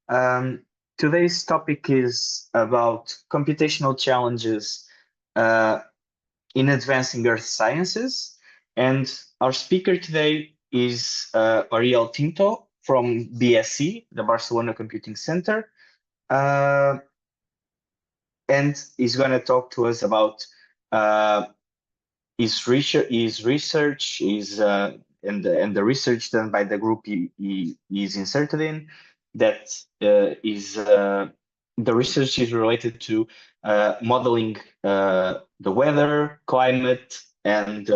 Um, Today's topic is about computational challenges in advancing earth sciences. And our speaker today is Ariel Tinto from BSC, the Barcelona Computing Center. And he's going to talk to us about his research, and the research done by the group he is inserted in. That the research is related to modeling the weather, climate, and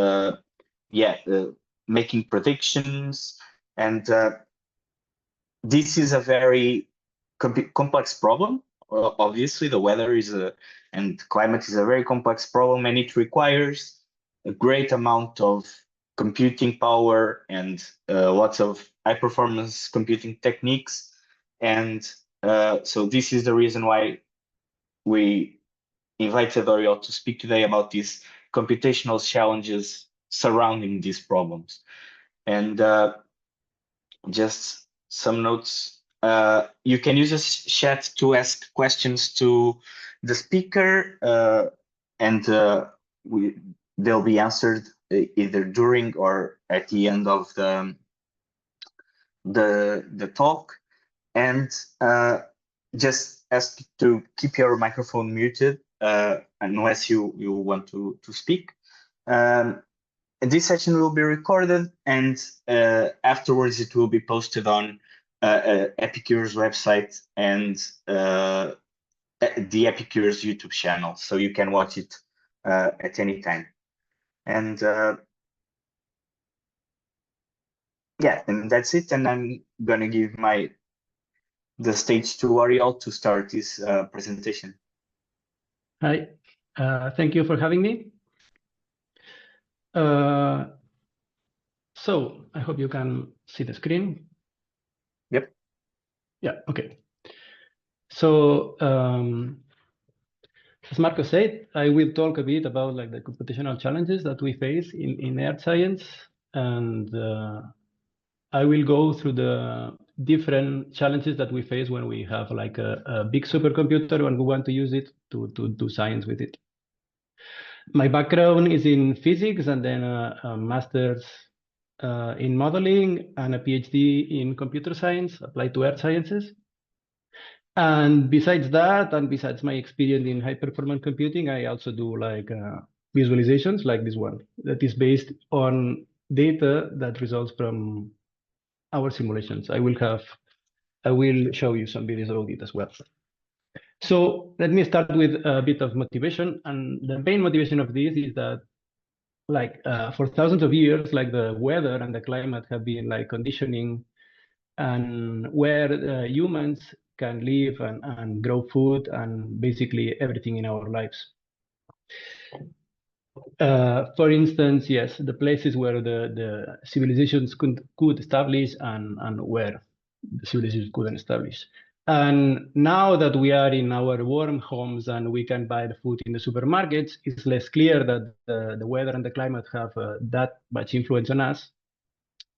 making predictions. And this is a very complex problem. Obviously, the weather and climate is a very complex problem, and it requires a great amount of computing power and lots of high performance computing techniques. And so this is the reason why we invited Oriol to speak today about these computational challenges surrounding these problems. And just some notes. You can use this chat to ask questions to the speaker, and they'll be answered either during or at the end of the talk. And just ask to keep your microphone muted unless you want to speak. This session will be recorded, and afterwards it will be posted on EPICURE's website and the EPICURE's YouTube channel, so you can watch it at any time. And and that's it. And I'm gonna give the stage to Ariel to start his presentation. Hi, thank you for having me. So I hope you can see the screen. Yep. Yeah, okay. So as Marco said, I will talk a bit about the computational challenges that we face in earth science, and I will go through the different challenges that we face when we have a big supercomputer and we want to use it to do science with it. My background is in physics, and then a master's in modeling and a PhD in computer science applied to earth sciences. And besides that, and besides my experience in high performance computing, I also do visualizations like this one that is based on data that results from our simulations. I will show you some videos about it as well. So let me start with a bit of motivation. And the main motivation of this is that for thousands of years, the weather and the climate have been conditioning and where humans can live and grow food and basically everything in our lives. For instance, yes, the places where the civilizations could establish and where the civilizations couldn't establish. And now that we are in our warm homes and we can buy the food in the supermarkets, it's less clear that the weather and the climate have that much influence on us.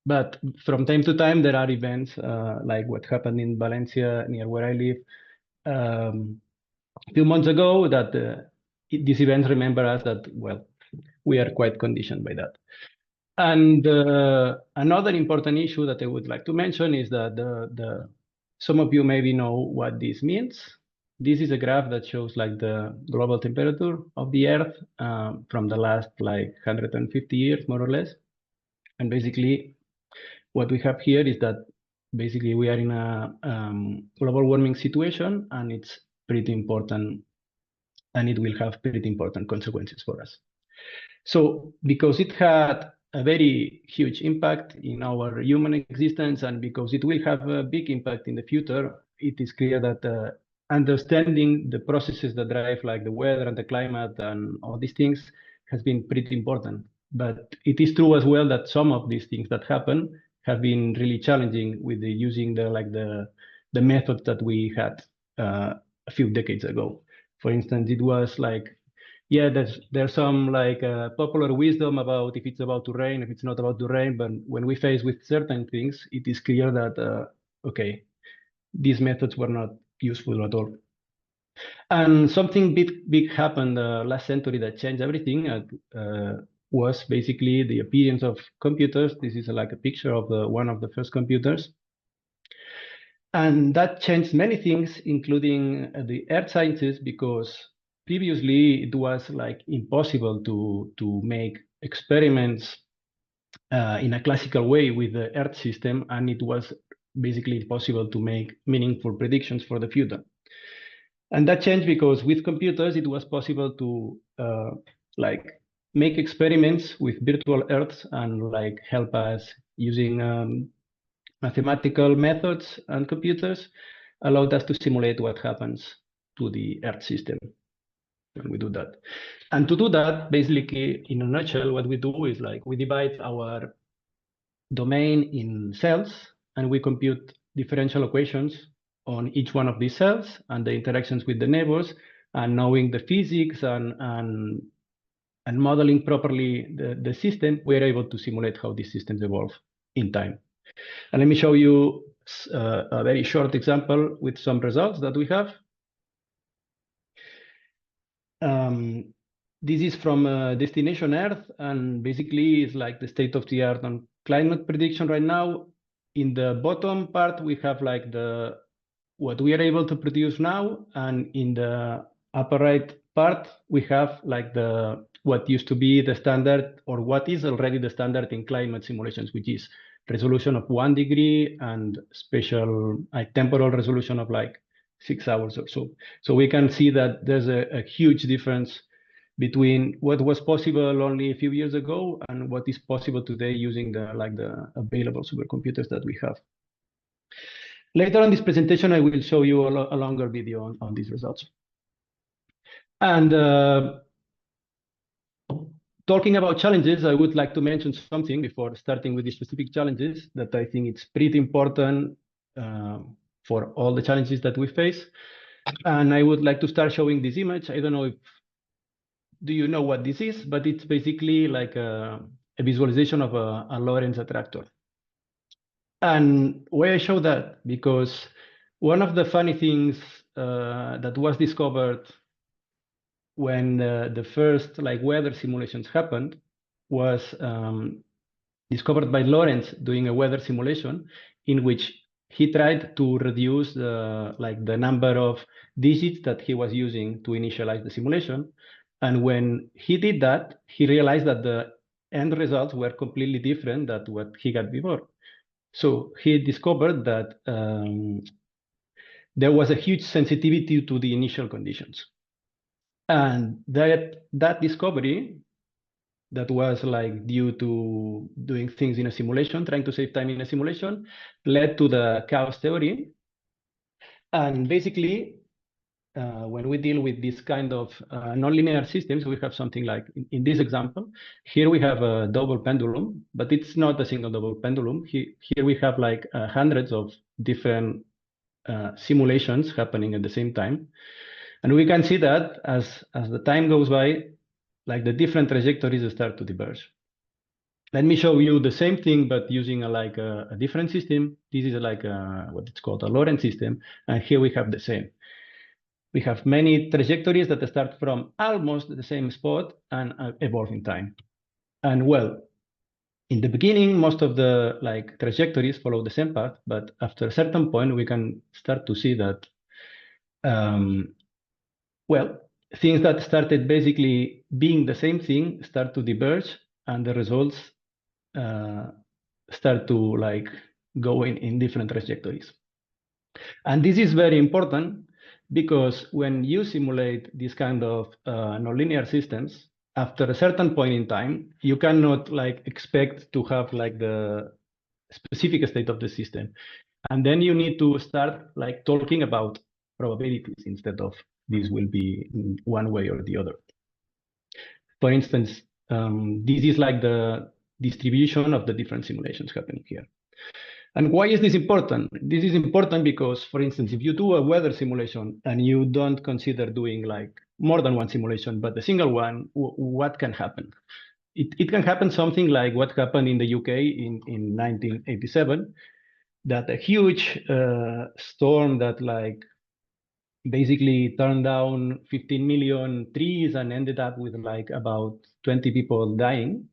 But from time to time, there are events like what happened in Valencia, near where I live, a few months ago, that these events remember us that, well, we are quite conditioned by that. And another important issue that I would like to mention is that some of you maybe know what this means. This is a graph that shows the global temperature of the Earth from the last 150 years, more or less. And basically, what we have here is that basically we are in a global warming situation, and it's pretty important, and it will have pretty important consequences for us. So because it had a very huge impact in our human existence, and because it will have a big impact in the future, it is clear that understanding the processes that drive the weather and the climate and all these things has been pretty important. But it is true as well that some of these things that happen have been really challenging with using the methods that we had a few decades ago. For instance, it was yeah, there's some popular wisdom about if it's about to rain, if it's not about to rain. But when we face with certain things, it is clear that okay, these methods were not useful at all. And something big happened last century that changed everything. Was basically the appearance of computers. This is like a picture of one of the first computers. And that changed many things, including the earth sciences, because previously it was like impossible to make experiments in a classical way with the earth system, and it was basically impossible to make meaningful predictions for the future. And that changed because with computers, it was possible to like make experiments with virtual Earths and like help us using mathematical methods and computers allowed us to simulate what happens to the Earth system when we do that. And to do that, basically, in a nutshell, what we do is like we divide our domain in cells and we compute differential equations on each one of these cells and the interactions with the neighbors, and knowing the physics and modeling properly the system, we're able to simulate how these systems evolve in time. And let me show you a very short example with some results that we have. This is from Destination Earth, and basically it's like the state of the art on climate prediction right now. In the bottom part, we have like what we are able to produce now, and in the upper right part, we have like what used to be the standard, or what is already the standard in climate simulations, which is resolution of 1 degree and spatial temporal resolution of like 6 hours or so. So we can see that there's a huge difference between what was possible only a few years ago and what is possible today using the available supercomputers that we have. Later on this presentation, I will show you a longer video on these results. And talking about challenges, I would like to mention something before starting with the specific challenges that I think it's pretty important for all the challenges that we face. And I would like to start showing this image. I don't know do you know what this is, but it's basically like a visualization of a Lorentz attractor. And why I show that? Because one of the funny things that was discovered when the first like weather simulations happened was discovered by Lorentz doing a weather simulation in which he tried to reduce the number of digits that he was using to initialize the simulation. And when he did that, he realized that the end results were completely different than what he got before. So he discovered that there was a huge sensitivity to the initial conditions. And that discovery that was like due to doing things in a simulation, trying to save time in a simulation, led to the chaos theory. And basically, when we deal with this kind of nonlinear systems, we have something like, in this example, here we have a double pendulum, but it's not a single double pendulum. Here we have like hundreds of different simulations happening at the same time. And we can see that as the time goes by, like the different trajectories start to diverge. Let me show you the same thing, but using a different system. This is like what it's called a Lorentz system. And here we have the same. We have many trajectories that start from almost the same spot and evolve in time. And well, in the beginning, most of the trajectories follow the same path, but after a certain point, we can start to see that, well, things that started basically being the same thing start to diverge, and the results start to go in different trajectories. And this is very important because when you simulate this kind of nonlinear systems, after a certain point in time, you cannot expect to have the specific state of the system. And then you need to start talking about probabilities instead of this will be in one way or the other. For instance, this is like the distribution of the different simulations happening here. And why is this important? This is important because, for instance, if you do a weather simulation and you don't consider doing more than one simulation, but a single one, what can happen? It can happen something like what happened in the UK in 1987, that a huge storm that like basically turned down 15 million trees and ended up with like about 20 people dying.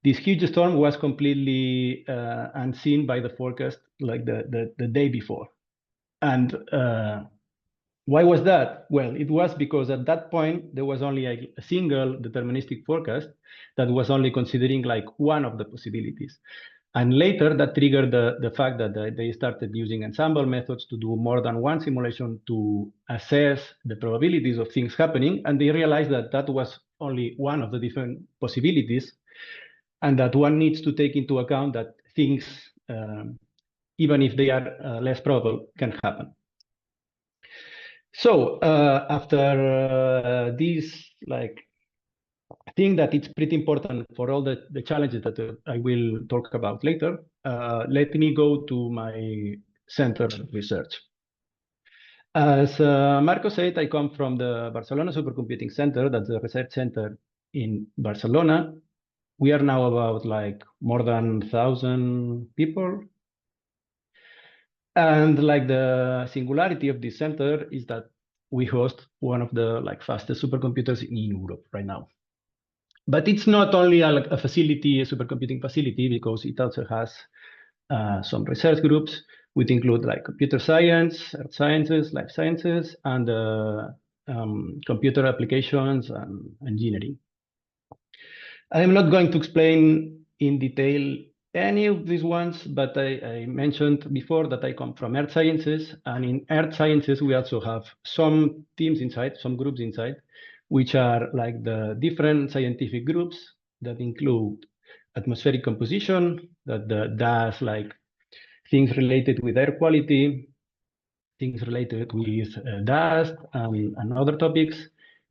This huge storm was completely unseen by the forecast like the day before. And why was that? Well, it was because at that point, there was only a single deterministic forecast that was only considering like one of the possibilities. And later that triggered the fact that they started using ensemble methods to do more than one simulation to assess the probabilities of things happening. And they realized that that was only one of the different possibilities, and that one needs to take into account that things, even if they are less probable, can happen. So after this, like, I think that it's pretty important for all the challenges that I will talk about later. Let me go to my center of research. As Marco said, I come from the Barcelona Supercomputing Center. That's the research center in Barcelona. We are now about like more than 1,000 people. And like the singularity of this center is that we host one of the like fastest supercomputers in Europe right now. But it's not only a facility, a supercomputing facility, because it also has some research groups, which include like computer science, earth sciences, life sciences, and computer applications and engineering. I'm not going to explain in detail any of these ones, but I mentioned before that I come from earth sciences, and in earth sciences, we also have some teams inside, some groups inside, which are like the different scientific groups that include atmospheric composition, that does like things related with air quality, things related with dust and other topics.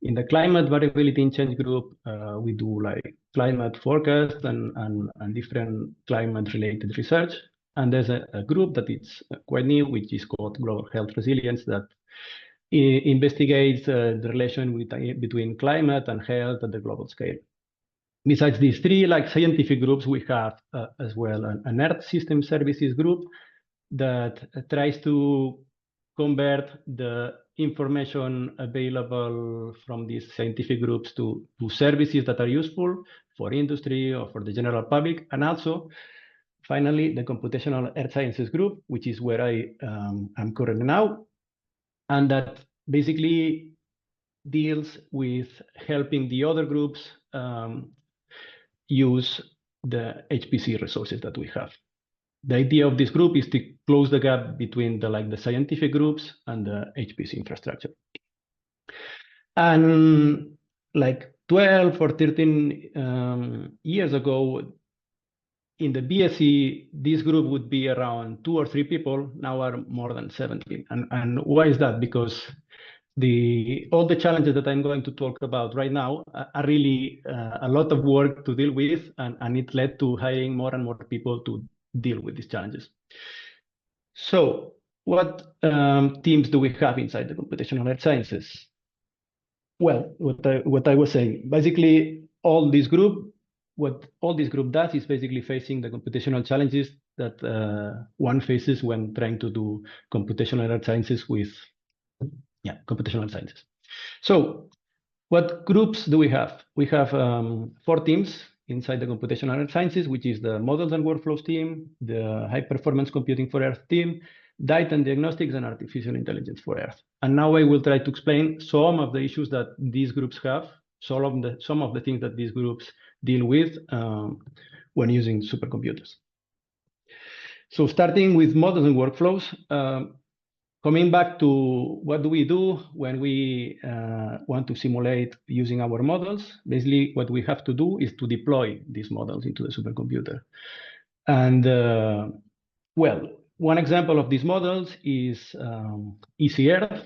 In the climate variability in change group, we do like climate forecast and different climate related research. And there's a group that is quite new, which is called Global Health Resilience, that investigates the relation between climate and health at the global scale. Besides these three like scientific groups, we have as well an Earth System Services group that tries to convert the information available from these scientific groups to services that are useful for industry or for the general public. And also, finally, the Computational Earth Sciences group, which is where I am currently now, and that basically deals with helping the other groups use the HPC resources that we have. The idea of this group is to close the gap between the scientific groups and the HPC infrastructure. And like 12 or 13 years ago, in the BSc, this group would be around 2 or 3 people. Now are more than 70. And why is that? Because all the challenges that I'm going to talk about right now are really a lot of work to deal with, and it led to hiring more and more people to deal with these challenges. So what teams do we have inside the computational earth sciences? Well, what I was saying, basically what all this group does is basically facing the computational challenges that one faces when trying to do computational earth sciences with computational sciences. So what groups do we have? We have 4 teams inside the computational earth sciences, which is the models and workflows team, the high performance computing for Earth team, data and diagnostics, and artificial intelligence for Earth. And now I will try to explain some of the issues that these groups have, some of the things that these groups deal with when using supercomputers. So starting with models and workflows, coming back to what do we do when we want to simulate using our models, basically what we have to do is to deploy these models into the supercomputer. And well, one example of these models is ECR,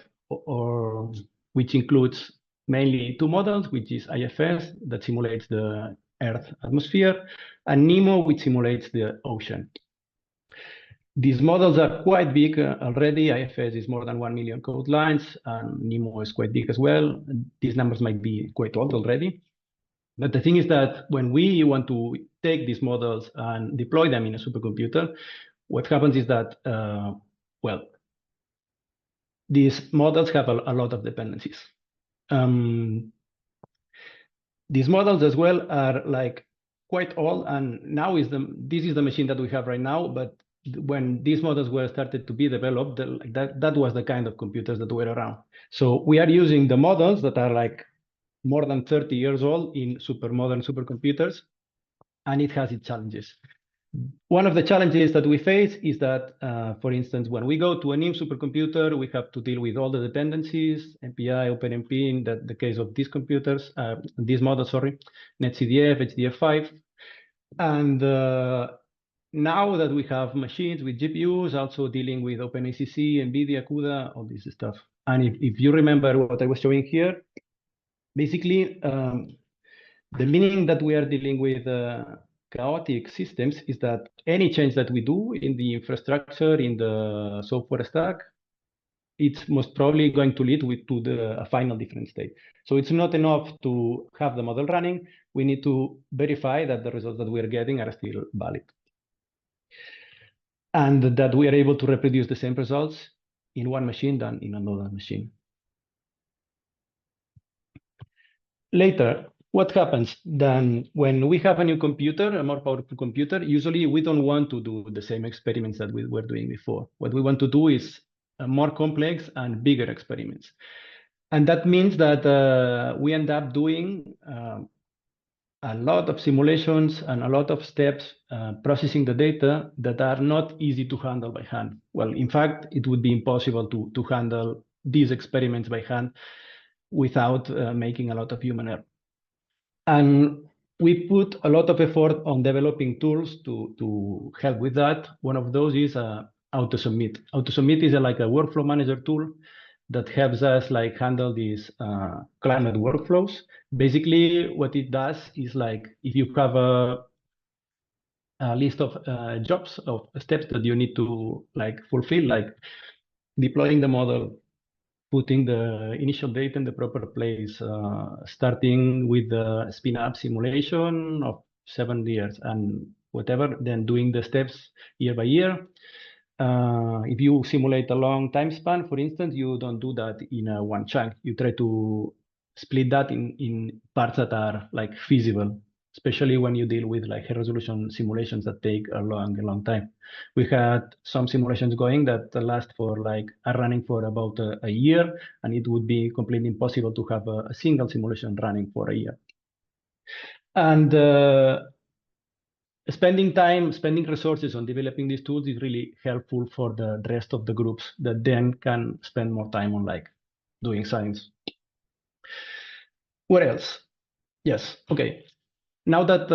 which includes mainly 2 models, which is IFS, that simulates the Earth atmosphere, and NEMO, which simulates the ocean. These models are quite big already. IFS is more than 1 million code lines, and NEMO is quite big as well. These numbers might be quite old already. But the thing is that when we want to take these models and deploy them in a supercomputer, what happens is that, well, these models have a lot of dependencies. These models as well are like quite old, and now this is the machine that we have right now. But when these models were started to be developed, that was the kind of computers that were around. So we are using the models that are like more than 30 years old in modern supercomputers, and it has its challenges. One of the challenges that we face is that, for instance, when we go to a new supercomputer, we have to deal with all the dependencies, MPI, OpenMP, in the case of these computers, these models, sorry, NetCDF, HDF5. And now that we have machines with GPUs, also dealing with OpenACC, NVIDIA, CUDA, all this stuff. And if you remember what I was showing here, basically, the meaning that we are dealing with chaotic systems is that any change that we do in the infrastructure, in the software stack, it's most probably going to lead to a final different state. So it's not enough to have the model running. We need to verify that the results that we are getting are still valid, and that we are able to reproduce the same results in one machine than in another machine. Later, what happens then when we have a new computer, a more powerful computer? Usually we don't want to do the same experiments that we were doing before. What we want to do is more complex and bigger experiments. And that means that we end up doing a lot of simulations and a lot of steps processing the data that are not easy to handle by hand. Well, in fact, it would be impossible to handle these experiments by hand without making a lot of human error. And we put a lot of effort on developing tools to help with that. One of those is AutoSubmit. AutoSubmit is like a workflow manager tool that helps us like handle these climate workflows. Basically, what it does is like if you have a list of jobs, of steps that you need to like fulfill, like deploying the model, putting the initial data in the proper place, starting with the spin-up simulation of 7 years and whatever, then doing the steps year by year. If you simulate a long time span, for instance, you don't do that in one chunk. You try to split that in parts that are like feasible, especially when you deal with like high resolution simulations that take a long time. We had some simulations going that are running for about a year, and it would be completely impossible to have a single simulation running for a year. And spending resources on developing these tools is really helpful for the rest of the groups that then can spend more time on like doing science. What else? Yes, okay. Now that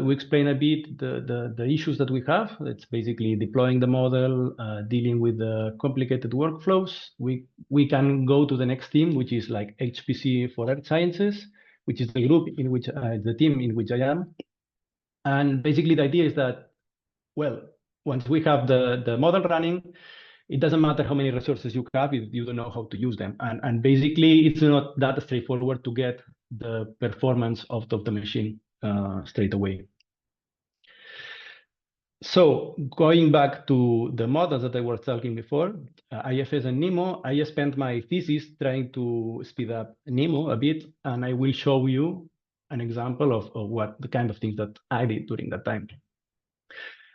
we explain a bit the issues that we have, it's basically deploying the model, dealing with the complicated workflows. We can go to the next team, which is like HPC for Earth Sciences, which is the group in which the team in which I am. And basically the idea is that, well, once we have the model running, it doesn't matter how many resources you have if you don't know how to use them. And basically, it's not that straightforward to get the performance of the machine straight away. So going back to the models that I was talking before, IFS and NEMO, I spent my thesis trying to speed up NEMO a bit, and I will show you an example of what the kind of things that I did during that time.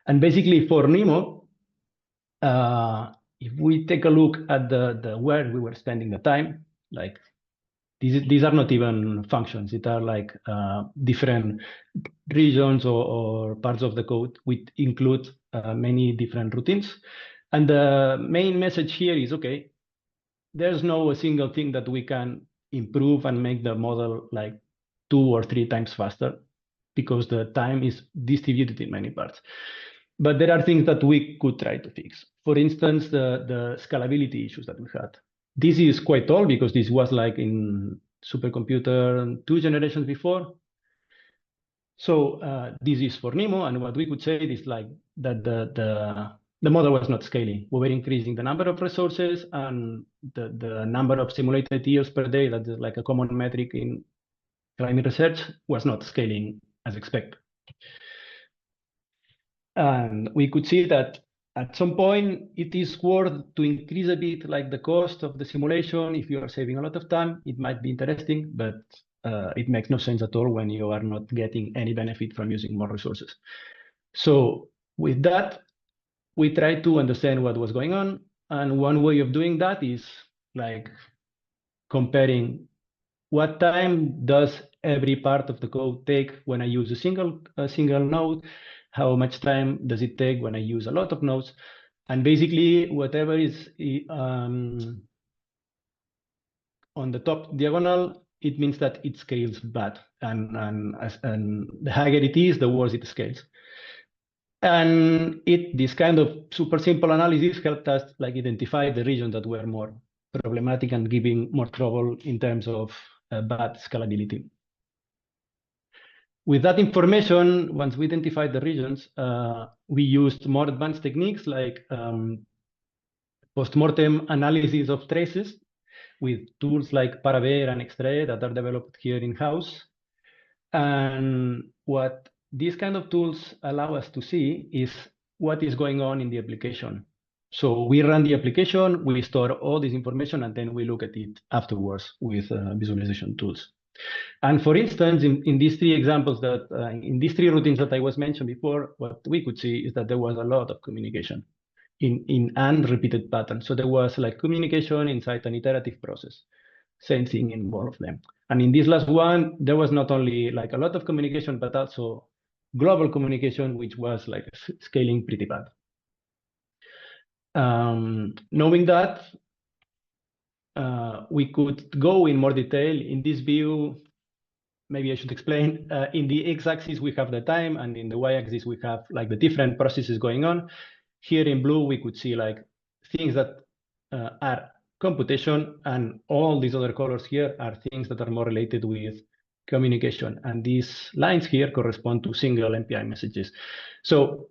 And basically for NEMO, if we take a look at the where we were spending the time, like these are not even functions. It are like different regions or parts of the code which include many different routines. And the main message here is, okay, there's no single thing that we can improve and make the model like 2 or 3 times faster, because the time is distributed in many parts. But there are things that we could try to fix. For instance, the scalability issues that we had. This is quite old because this was like in supercomputer 2 generations before. So this is for NEMO, and what we could say is like that the model was not scaling. We were increasing the number of resources, and the number of simulated years per day, that is like a common metric in climate research, was not scaling as expected. And we could see that at some point, it is worth to increase a bit like the cost of the simulation. If you are saving a lot of time, it might be interesting, but it makes no sense at all when you are not getting any benefit from using more resources. So with that, we tried to understand what was going on. And one way of doing that is like comparing what time does every part of the code take when I use a single node? How much time does it take when I use a lot of nodes? And basically, whatever is on the top diagonal, it means that it scales bad. And the higher it is, the worse it scales. And this kind of super simple analysis helped us like identify the regions that were more problematic and giving more trouble in terms of bad scalability. With that information, once we identified the regions, we used more advanced techniques like post-mortem analysis of traces with tools like Paraver and Extrae that are developed here in-house. And what these kind of tools allow us to see is what is going on in the application. So we run the application, we store all this information, and then we look at it afterwards with visualization tools. And for instance, in these three examples that, in these three routines that I was mentioned before, what we could see is that there was a lot of communication in unrepeated patterns. So there was like communication inside an iterative process, same thing in all of them. And in this last one, there was not only like a lot of communication, but also global communication, which was like scaling pretty bad. Knowing that, we could go in more detail in this view. Maybe I should explain. In the x-axis, we have the time, and in the y-axis, we have like the different processes going on. Here in blue, we could see like things that are computation, and all these other colors here are things that are more related with communication. And these lines here correspond to single MPI messages. So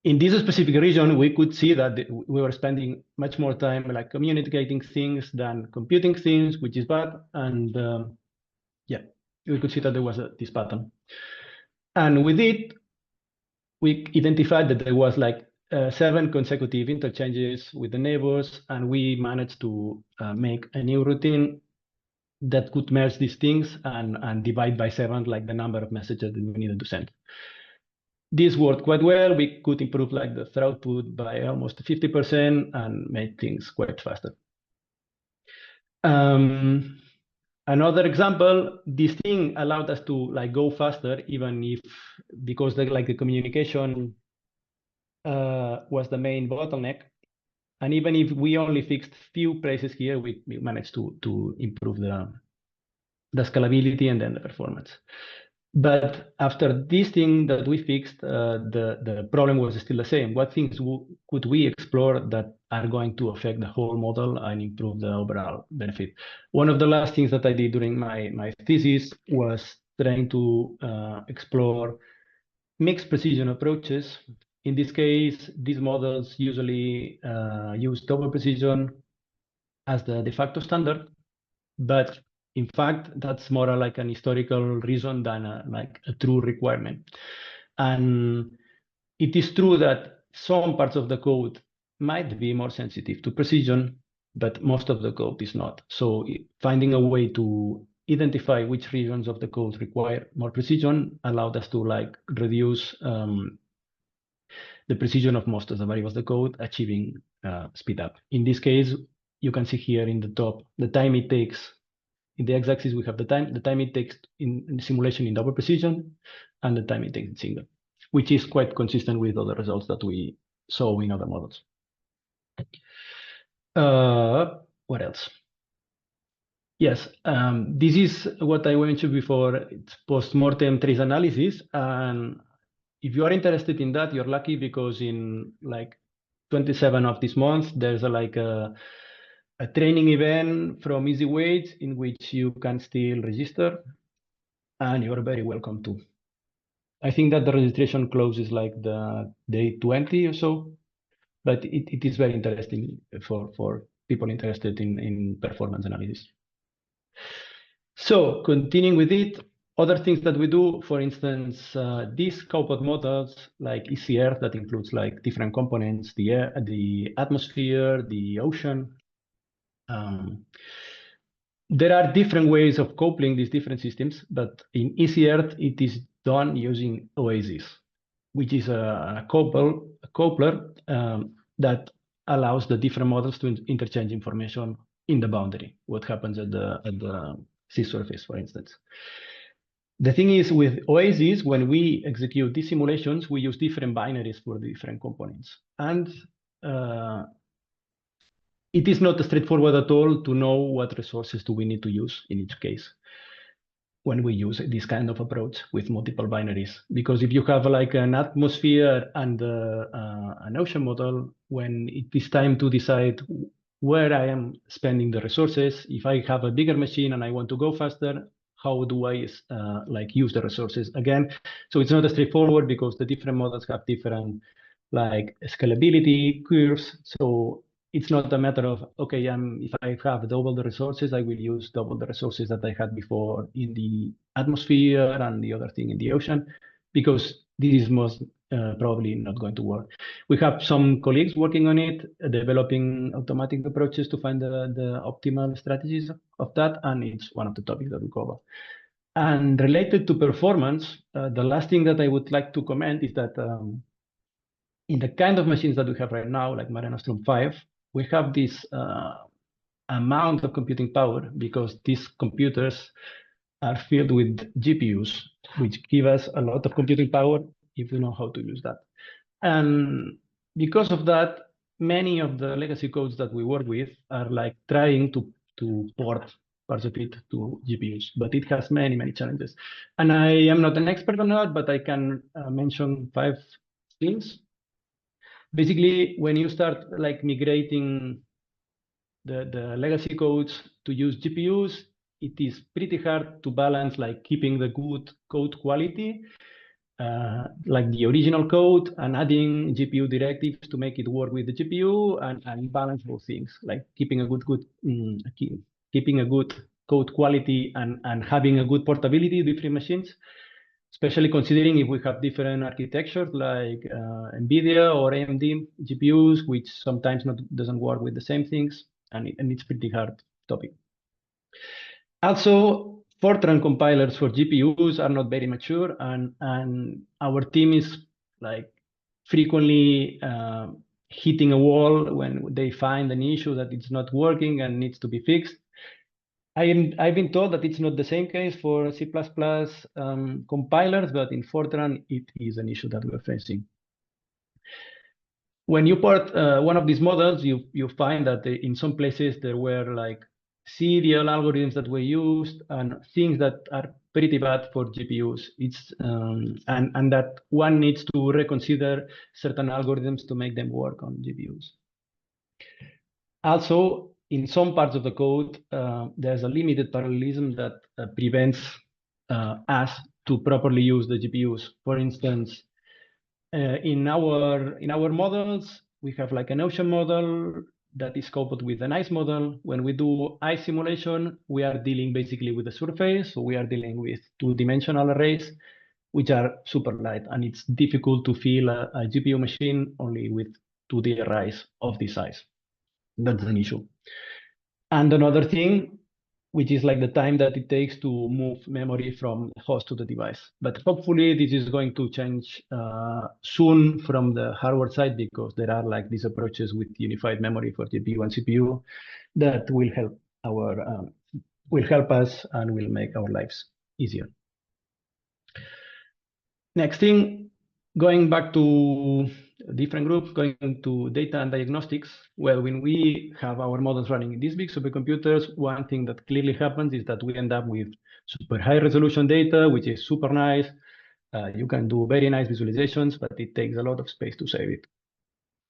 in this specific region, we could see that we were spending much more time like communicating things than computing things, which is bad. And yeah, we could see that there was this pattern. And with it, we identified that there was like 7 consecutive interchanges with the neighbors, and we managed to make a new routine that could merge these things and divide by 7 like the number of messages that we needed to send. This worked quite well. We could improve like the throughput by almost 50% and make things quite faster. Another example, this thing allowed us to like go faster, even if because the communication was the main bottleneck. And even if we only fixed few places here, we managed to improve the scalability and then the performance. But after this thing that we fixed, the problem was still the same. What things could we explore that are going to affect the whole model and improve the overall benefit? One of the last things that I did during my thesis was trying to explore mixed precision approaches. In this case, these models usually use double precision as the de facto standard, but in fact, that's more like an historical reason than like a true requirement. And it is true that some parts of the code might be more sensitive to precision, but most of the code is not. So finding a way to identify which regions of the code require more precision allowed us to like reduce the precision of most of the variables of the code, achieving speed up. In this case, you can see here in the top, the time it takes. In the x-axis, we have the time it takes in simulation in double precision, and the time it takes in single, which is quite consistent with other results that we saw in other models. What else? Yes, this is what I mentioned before. It's post-mortem trace analysis, and if you are interested in that, you're lucky because in like 27 of this month, there's a training event from Easy Weights in which you can still register, and you're very welcome to. I think that the registration closes like the day 20 or so, but it is very interesting for people interested in performance analysis. So continuing with it, Other things that we do, for instance, these cowpot models like ECR that includes like different components, the air, the atmosphere, the ocean. There are different ways of coupling these different systems, but in ECR it is done using OASIS, which is a coupler that allows the different models to interchange information in the boundary, what happens at the sea surface, for instance. The thing is, with OASIS, when we execute these simulations, we use different binaries for the different components. And it is not straightforward at all to know what resources do we need to use in each case when we use this kind of approach with multiple binaries. Because if you have like an atmosphere and an ocean model, when it is time to decide where I am spending the resources, if I have a bigger machine and I want to go faster, how do I like use the resources again? So it's not as straightforward because the different models have different like scalability curves. So it's not a matter of, okay, if I have double the resources, I will use double the resources that I had before in the atmosphere and the other thing in the ocean, because this is most probably not going to work. We have some colleagues working on it, developing automatic approaches to find the optimal strategies of that, and it's one of the topics that we cover. And related to performance, the last thing that I would like to comment is that in the kind of machines that we have right now, like Mare Nostrum 5, we have this amount of computing power because these computers are filled with GPUs, which give us a lot of computing power if we know how to use that. And because of that, many of the legacy codes that we work with are like trying to port parts of it to GPUs, but it has many, many challenges. And I am not an expert on that, but I can mention 5 things. Basically, when you start like migrating the legacy codes to use GPUs, it is pretty hard to balance like keeping the good code quality, like the original code, and adding GPU directives to make it work with the GPU, and balance both things, like keeping a keeping a good code quality and having a good portability between machines. Especially considering if we have different architectures like NVIDIA or AMD GPUs, which sometimes doesn't work with the same things, and it's pretty hard topic. Also, Fortran compilers for GPUs are not very mature, and our team is like frequently hitting a wall when they find an issue that it's not working and needs to be fixed. I've been told that it's not the same case for C++ compilers, but in Fortran, it is an issue that we're facing. When you port one of these models, you find that in some places there were like serial algorithms that were used and things that are pretty bad for GPUs. It's and that one needs to reconsider certain algorithms to make them work on GPUs. Also, in some parts of the code, there's a limited parallelism that prevents us to properly use the GPUs. For instance, in our models, we have like an ocean model that is coupled with an ice model. When we do ice simulation, we are dealing basically with the surface, so we are dealing with 2-dimensional arrays, which are super light, and it's difficult to fill a GPU machine only with 2D arrays of this size. That's an issue. And another thing, which is like the time that it takes to move memory from the host to the device. But hopefully this is going to change soon from the hardware side, because there are like these approaches with unified memory for GPU and CPU that will help us and will make our lives easier. Next thing, going back to a different group, going to data and diagnostics. Well, when we have our models running in these big supercomputers, one thing that clearly happens is that we end up with super high resolution data, which is super nice. You can do very nice visualizations, but it takes a lot of space to save it.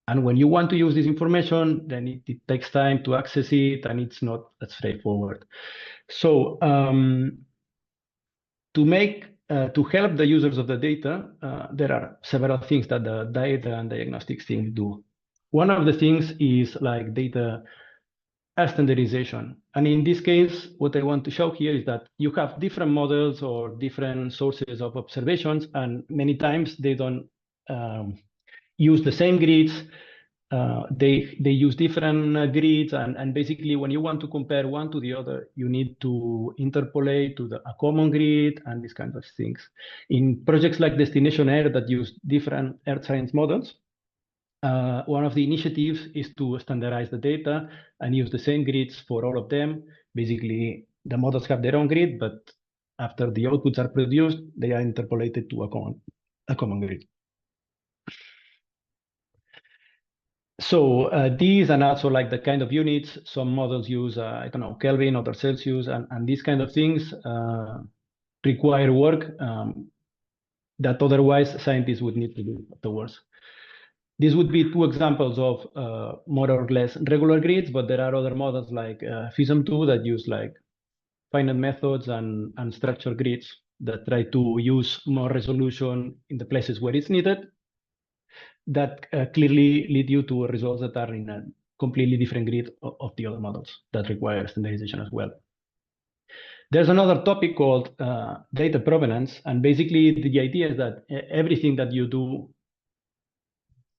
And when you want to use this information, then it takes time to access it, and it's not that straightforward. So to help the users of the data, there are several things that the data and diagnostics team do. One of the things is like data a standardization. And in this case, what I want to show here is that you have different models or different sources of observations, and many times they don't use the same grids. They use different grids, and basically when you want to compare one to the other, you need to interpolate to a common grid and these kinds of things. In projects like Destination Earth that use different Earth science models, one of the initiatives is to standardize the data and use the same grids for all of them. Basically, the models have their own grid, but after the outputs are produced, they are interpolated to a common grid. So these and also like the kind of units, some models use, I don't know, Kelvin, other Celsius, and these kind of things require work that otherwise scientists would need to do afterwards. These would be two examples of more or less regular grids, but there are other models like FISM2 that use like finite methods and structured grids that try to use more resolution in the places where it's needed, that clearly lead you to results that are in a completely different grid of the other models that require standardization as well. There's another topic called data provenance, and basically the idea is that everything that you do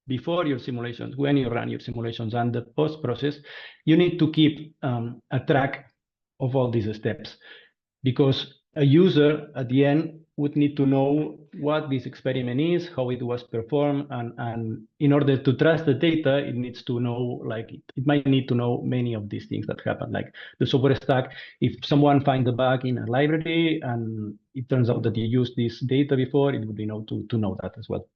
before your simulations, when you run your simulations, and the post-process, you need to keep a track of all these steps, because a user at the end would need to know what this experiment is, how it was performed, and in order to trust the data, it needs to know, like, it might need to know many of these things that happen, like the software stack. If someone finds a bug in a library and it turns out that you used this data before, it would be to know that as well.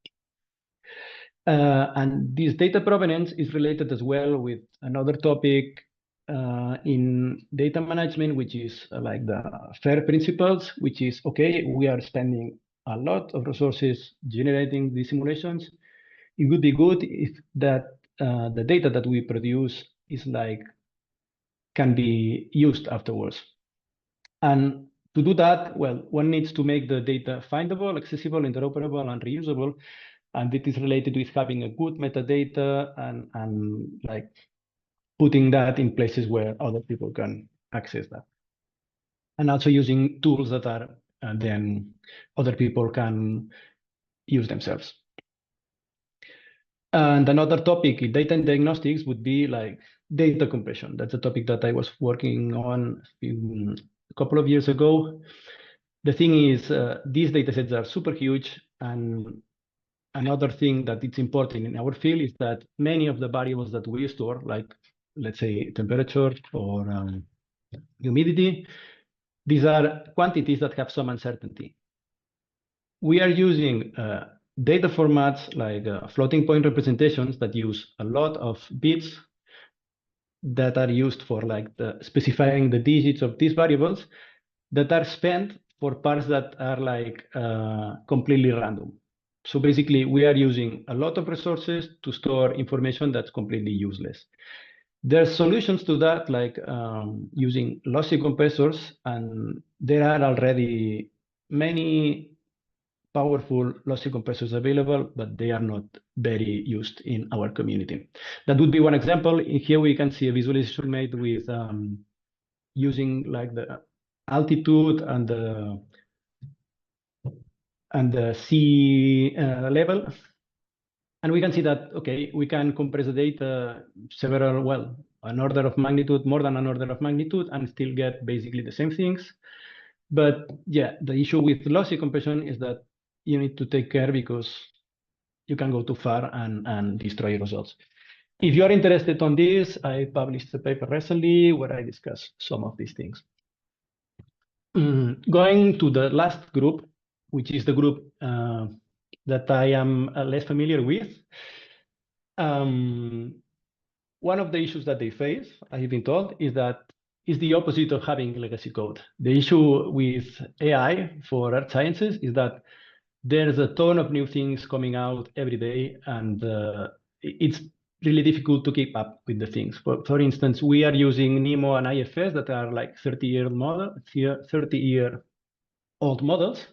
And this data provenance is related as well with another topic in data management, which is like the FAIR principles, which is, okay, we are spending a lot of resources generating these simulations. It would be good if that the data that we produce is like, can be used afterwards. And to do that, well, one needs to make the data findable, accessible, interoperable, and reusable. And it is related with having a good metadata and like putting that in places where other people can access that. And also using tools that are then other people can use themselves. And another topic in data and diagnostics would be like data compression. That's a topic that I was working on a couple of years ago. The thing is, these datasets are super huge, and another thing that it's important in our field is that many of the variables that we store, like let's say temperature or humidity, these are quantities that have some uncertainty. We are using data formats like floating point representations that use a lot of bits that are used for like specifying the digits of these variables that are spent for parts that are like completely random. So basically, we are using a lot of resources to store information that's completely useless. There's solutions to that, like using lossy compressors, and there are already many powerful lossy compressors available, but they are not very used in our community. That would be one example. In here we can see a visualization made with using like the altitude and the sea level. And we can see that, okay, we can compress the data several, well, an order of magnitude, more than an order of magnitude, and still get basically the same things. But yeah, the issue with lossy compression is that you need to take care because you can go too far and destroy results. If you are interested on this, I published a paper recently where I discuss some of these things. Going to the last group, which is the group that I am less familiar with. One of the issues that they face, I've been told, is that is the opposite of having legacy code. The issue with AI for earth sciences is that there's a ton of new things coming out every day, and it's really difficult to keep up with the things. For instance, we are using NEMO and IFS that are like 30-year-old models.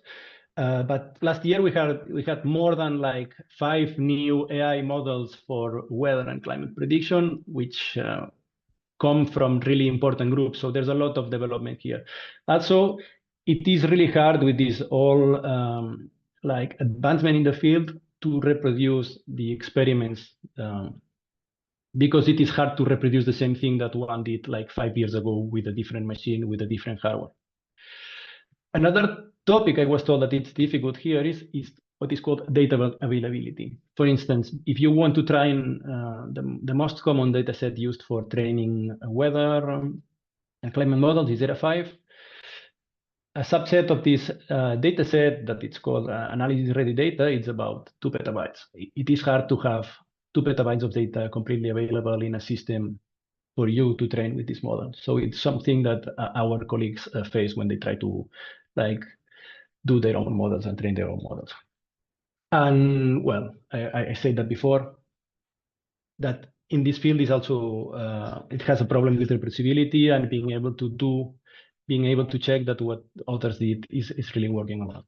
But last year we had more than like 5 new AI models for weather and climate prediction, which come from really important groups. So there's a lot of development here. Also, it is really hard with this all like advancement in the field to reproduce the experiments because it is hard to reproduce the same thing that one did like 5 years ago with a different machine, with a different hardware. Another topic I was told that it's difficult here is what is called data availability. For instance, if you want to train the most common data set used for training weather and climate models is Data5. A subset of this data set that it's called analysis ready data, it's about 2 petabytes. It is hard to have 2 petabytes of data completely available in a system for you to train with this model. So it's something that our colleagues face when they try to like do their own models and train their own models. And well, I said that before, that in this field is also, it has a problem with reproducibility and being able to check that what others did is really working well.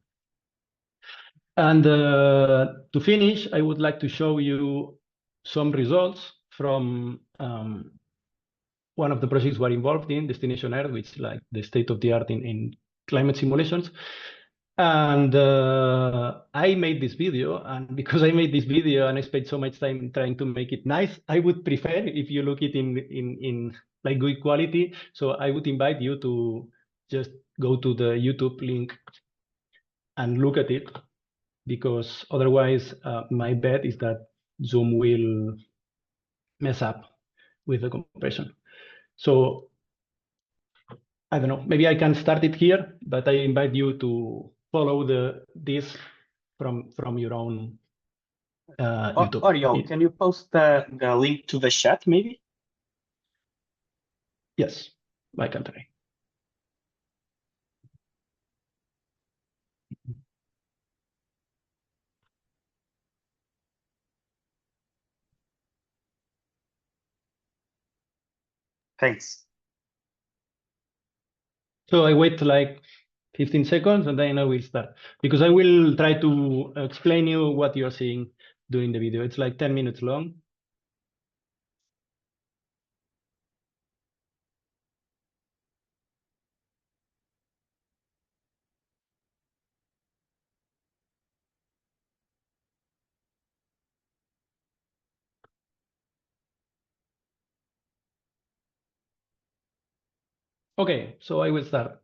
And to finish, I would like to show you some results from one of the projects we're involved in, Destination Earth, which is like the state of the art in climate simulations. And I made this video, and because I made this video and I spent so much time trying to make it nice, I would prefer if you look it in like good quality. So I would invite you to just go to the YouTube link and look at it, because otherwise my bet is that Zoom will mess up with the compression. So I don't know, maybe I can start it here, but I invite you to follow this from your own YouTube. Oriol, can you post the link to the chat, maybe? Yes, I can try. Thanks. So I wait like 15 seconds and then I will start, because I will try to explain you what you're seeing during the video. It's like 10 minutes long. Okay, so I will start.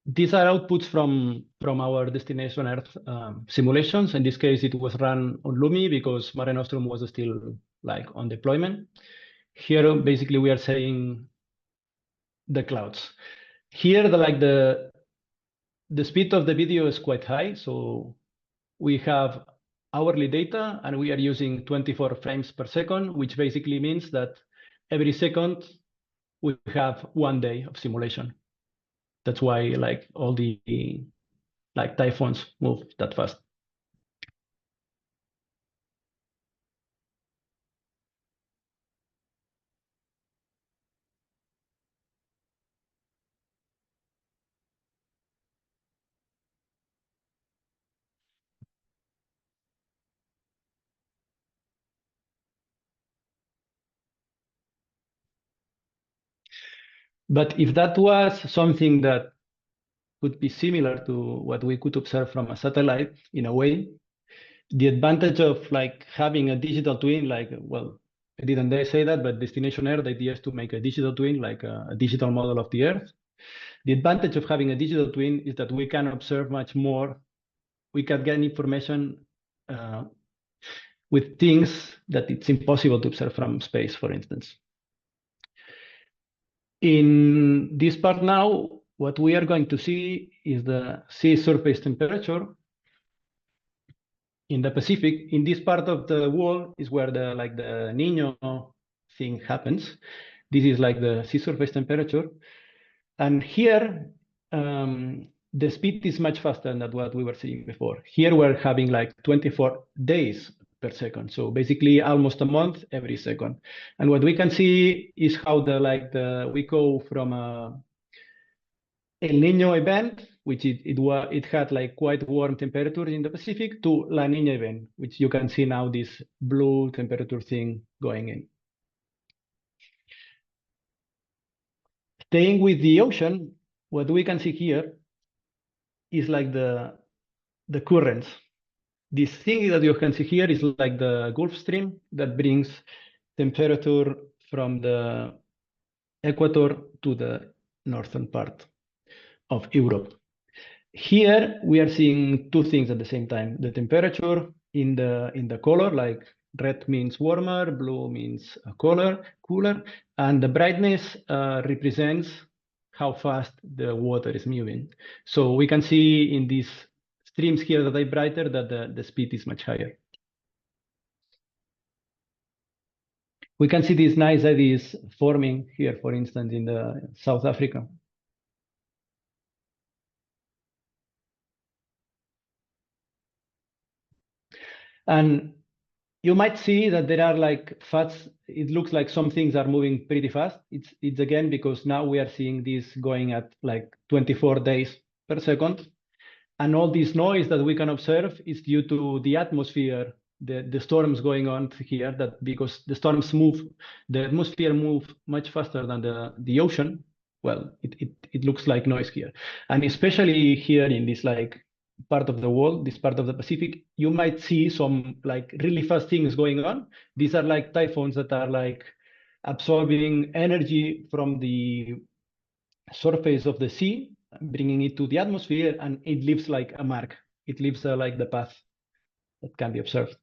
These are outputs from our Destination Earth simulations. In this case, it was run on Lumi because Mare Nostrum was still like on deployment. Here, basically, we are saying the clouds. Here, the speed of the video is quite high, so we have hourly data and we are using 24 frames per second, which basically means that every second we have 1 day of simulation. That's why like all the like typhoons move that fast. But if that was something that could be similar to what we could observe from a satellite in a way, the advantage of like having a digital twin, like, well, I didn't dare say that, but Destination Earth, the idea is to make a digital twin, like a digital model of the Earth. The advantage of having a digital twin is that we can observe much more. We can get information with things that it's impossible to observe from space, for instance. In this part now, what we are going to see is the sea surface temperature in the Pacific. In this part of the world is where the Niño thing happens. This is like the sea surface temperature. And here, the speed is much faster than what we were seeing before. Here we're having like 24 days per second. So basically almost a month every second. And what we can see is how we go from El Nino event, which it had like quite warm temperatures in the Pacific, to La Nina event, which you can see now this blue temperature thing going in. Staying with the ocean, what we can see here is like the currents. This thing that you can see here is like the Gulf Stream that brings temperature from the equator to the northern part of Europe. Here we are seeing two things at the same time: the temperature in the color, like red means warmer, blue means cooler, and the brightness represents how fast the water is moving. So we can see in these streams here that are brighter that the speed is much higher. We can see these nice eddies forming here, for instance, in the South Africa. And you might see that there are like fast, it looks like some things are moving pretty fast. It's again because now we are seeing this going at like 24 days per second. And all this noise that we can observe is due to the atmosphere, the storms going on here, that because the storms move, the atmosphere move much faster than the ocean. Well, it looks like noise here. And especially here in this like part of the world, this part of the Pacific, you might see some like really fast things going on. These are like typhoons that are like absorbing energy from the surface of the sea, bringing it to the atmosphere, and it leaves like a mark. It leaves like the path that can be observed.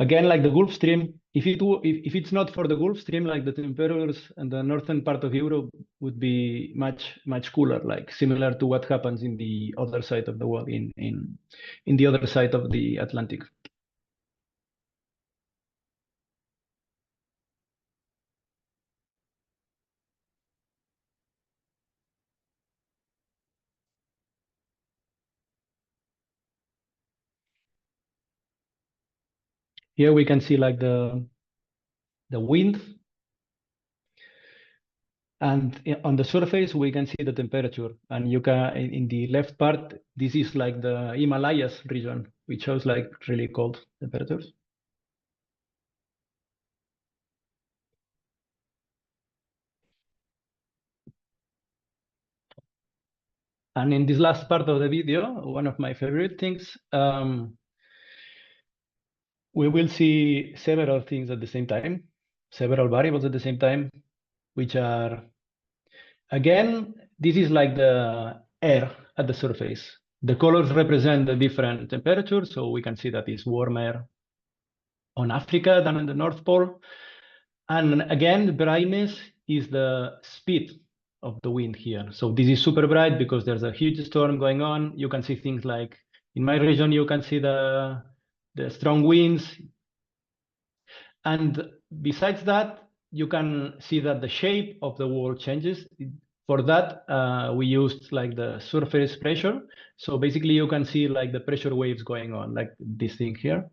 Again, like the Gulf Stream, if it's not for the Gulf Stream, like the temperatures in the northern part of Europe would be much cooler, like similar to what happens in the other side of the world, in the other side of the Atlantic. Here we can see like the wind, and on the surface we can see the temperature. And you can, in the left part, this is like the Himalayas region, which shows like really cold temperatures. And in this last part of the video, one of my favorite things, we will see several things at the same time, several variables at the same time, which are, again, this is like the air at the surface. The colors represent the different temperatures, so we can see that it's warmer on Africa than on the North Pole. And again, the brightness is the speed of the wind here. So this is super bright because there's a huge storm going on. You can see things like, in my region, you can see the strong winds. And besides that, you can see that the shape of the world changes. For that, we used like the surface pressure. So basically you can see like the pressure waves going on, like this thing here.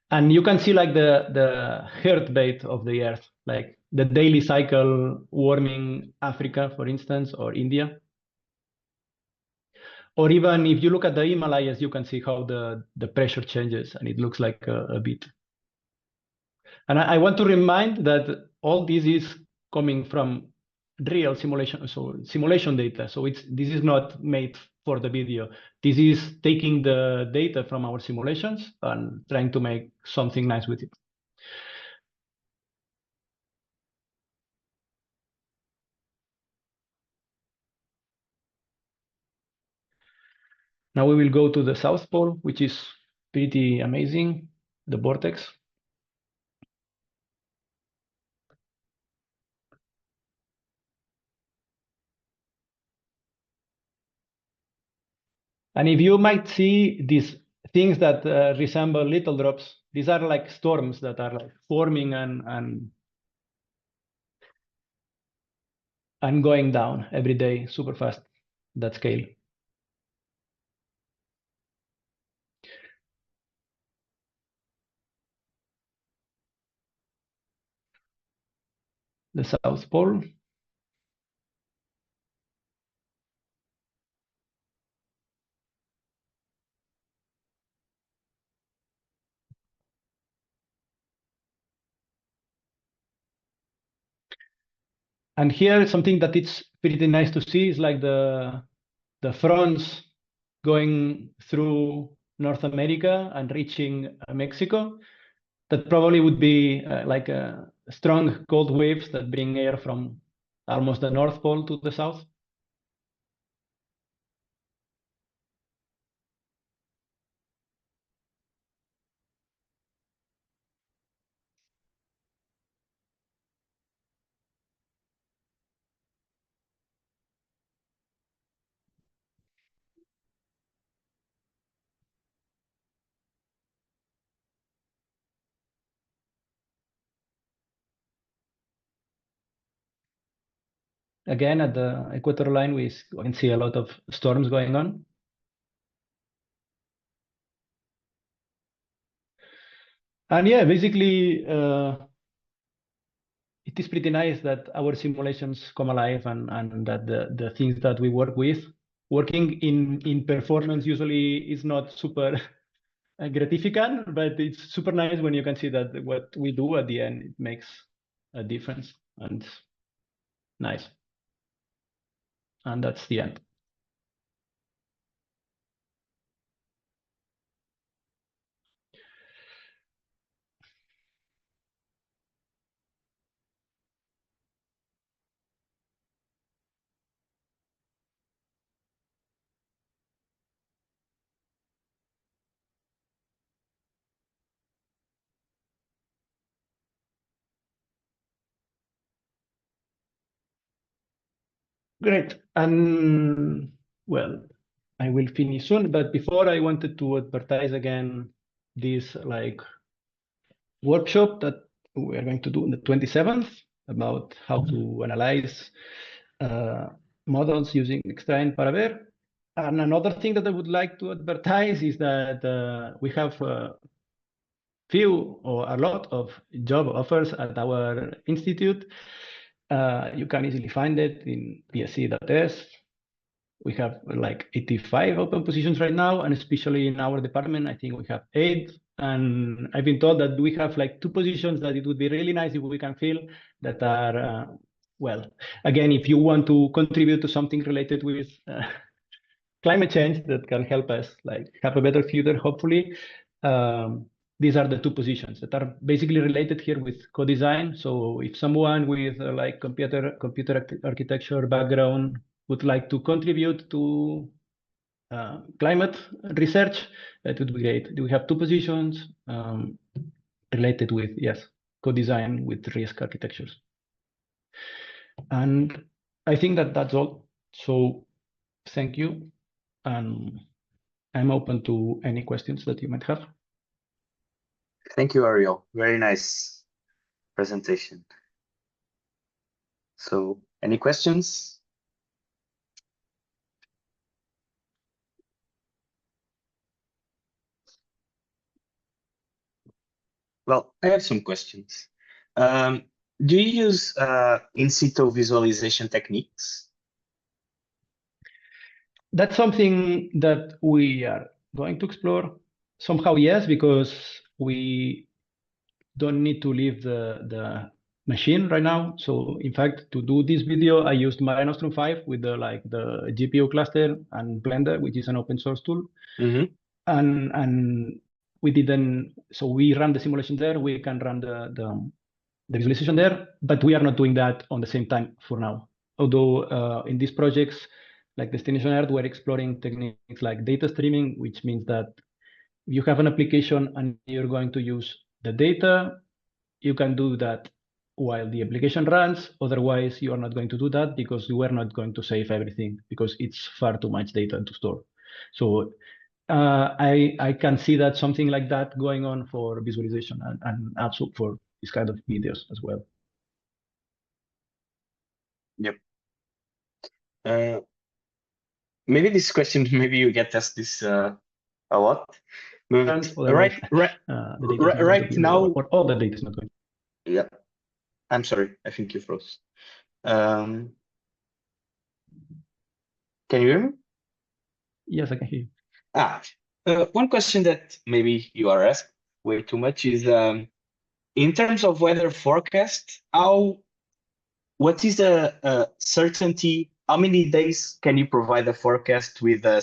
And you can see like the heartbeat of the Earth, like the daily cycle warming Africa, for instance, or India. Or even if you look at the Himalayas, you can see how the pressure changes, and it looks like a beat. And I want to remind that all this is coming from real simulation, so simulation data. So this is not made for the video. This is taking the data from our simulations and trying to make something nice with it. Now we will go to the South Pole, which is pretty amazing, the vortex. And if you might see these things that resemble little drops, these are like storms that are like forming and and going down every day super fast, that scale. The South Pole. And here, something that it's pretty nice to see is like the fronts going through North America and reaching Mexico. That probably would be like strong cold waves that bring air from almost the North Pole to the South. Again, at the equator line, we can see a lot of storms going on. And yeah, basically, it is pretty nice that our simulations come alive and that the things that we work with, working in performance usually is not super gratificant, but it's super nice when you can see that what we do at the end, it makes a difference, and nice. And that's the end. Great. And well, I will finish soon, but before I wanted to advertise again this like workshop that we are going to do on the 27th about how to analyze models using extrain paraver. And another thing that I would like to advertise is that we have few or a lot of job offers at our institute. You can easily find it in psc.s. We have like 85 open positions right now, and especially in our department, I think we have 8. And I've been told that we have like 2 positions that it would be really nice if we can fill that are, well, again, if you want to contribute to something related with climate change that can help us like have a better future, hopefully. These are the 2 positions that are basically related here with co-design. So if someone with like computer architecture background would like to contribute to climate research, that would be great. We have 2 positions related with, yes, co-design with risk architectures. And I think that that's all. So thank you. And I'm open to any questions that you might have. Thank you, Ariel. Very nice presentation. So, any questions? Well, I have some questions. Do you use in situ visualization techniques? That's something that we are going to explore. Somehow, yes, because we don't need to leave the machine right now. So in fact, to do this video, I used Mare Nostrum 5 with the GPU cluster and Blender, which is an open source tool. Mm-hmm. And we didn't, so we ran the simulation there. We can run the visualization there, but we are not doing that on the same time for now. Although in these projects, like Destination Earth, we're exploring techniques like data streaming, which means that you have an application and you're going to use the data, you can do that while the application runs. Otherwise, you are not going to do that because you are not going to save everything because it's far too much data to store. So I can see that something like that going on for visualization and also for this kind of videos as well. Yep. Maybe this question, maybe you get asked this a lot, but Otherwise, right the data is not going to be now, or all the data is not going. Yeah, I'm sorry, I think you froze. Can you hear me? Yes, I can hear you. One question that maybe you are asked way too much is, in terms of weather forecast, what is the certainty? How many days can you provide a forecast with a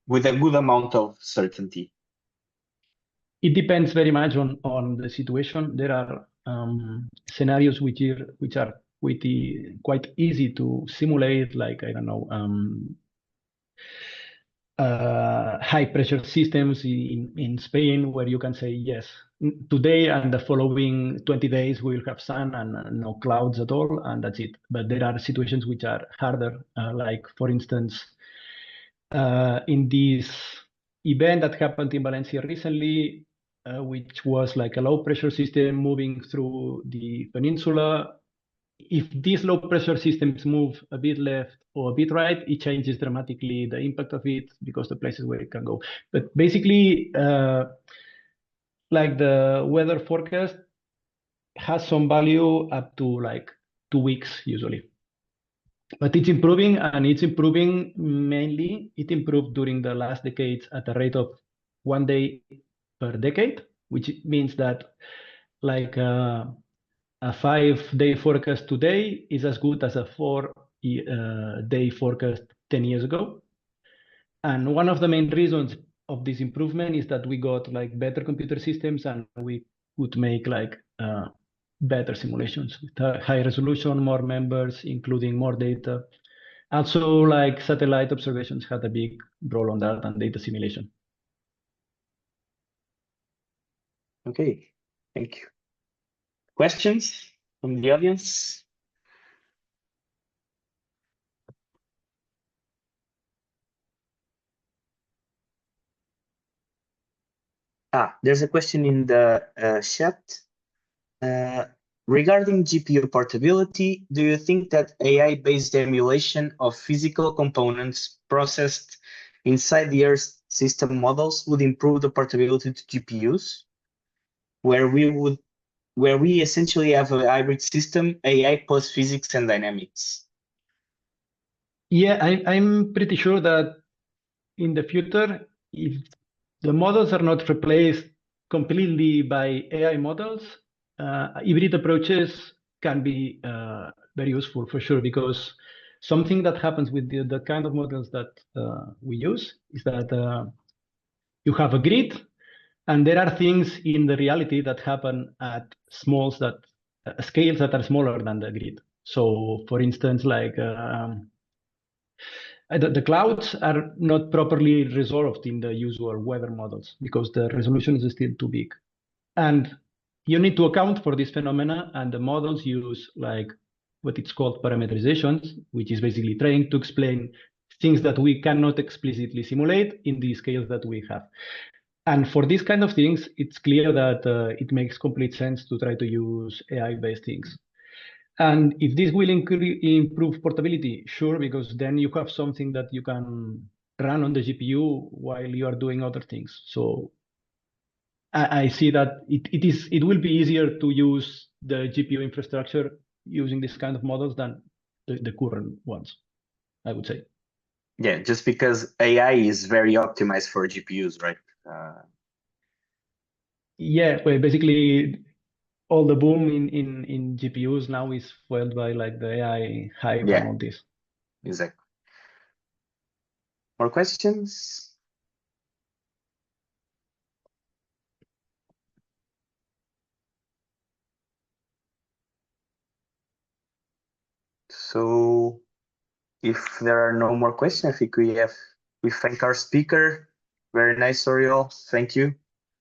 good amount of certainty? It depends very much on the situation. There are scenarios which are quite easy to simulate, like, I don't know, high pressure systems in Spain, where you can say, yes, today and the following 20 days we will have sun and no clouds at all, and that's it. But there are situations which are harder, like, for instance, in this event that happened in Valencia recently, which was like a low pressure system moving through the peninsula. If these low pressure systems move a bit left or a bit right, it changes dramatically the impact of it, because the places where it can go. But basically, like, the weather forecast has some value up to like 2 weeks usually. But it's improving, and it's improving mainly. It improved during the last decades at a rate of 1 day per decade, which means that, like, a 5-day forecast today is as good as a 4-day forecast 10 years ago. And one of the main reasons of this improvement is that we got like better computer systems, and we could make like better simulations with high resolution, more members, including more data. Also, like, satellite observations had a big role on that, and data simulation. Okay, thank you. Questions from the audience? There's a question in the chat. Regarding GPU portability, do you think that AI-based emulation of physical components processed inside the Earth system models would improve the portability to GPUs, where we essentially have a hybrid system, AI plus physics and dynamics? Yeah, I'm pretty sure that in the future, if the models are not replaced completely by AI models, hybrid approaches can be very useful for sure, because something that happens with the kind of models that we use is that you have a grid, and there are things in the reality that happen at scales that are smaller than the grid. So, for instance, like, the clouds are not properly resolved in the usual weather models because the resolution is still too big. And you need to account for this phenomena, and the models use like what it's called parameterizations, which is basically trying to explain things that we cannot explicitly simulate in the scales that we have. And for these kind of things, it's clear that it makes complete sense to try to use AI-based things. And if this will improve portability, sure, because then you have something that you can run on the GPU while you are doing other things. So I see that it will be easier to use the GPU infrastructure using this kind of models than the current ones, I would say. Yeah, just because AI is very optimized for GPUs, right? Yeah, well, basically all the boom in GPUs now is fueled by like the AI hype and all this. Exactly. More questions? So if there are no more questions, I think we thank our speaker. Very nice, Oriol. Thank you.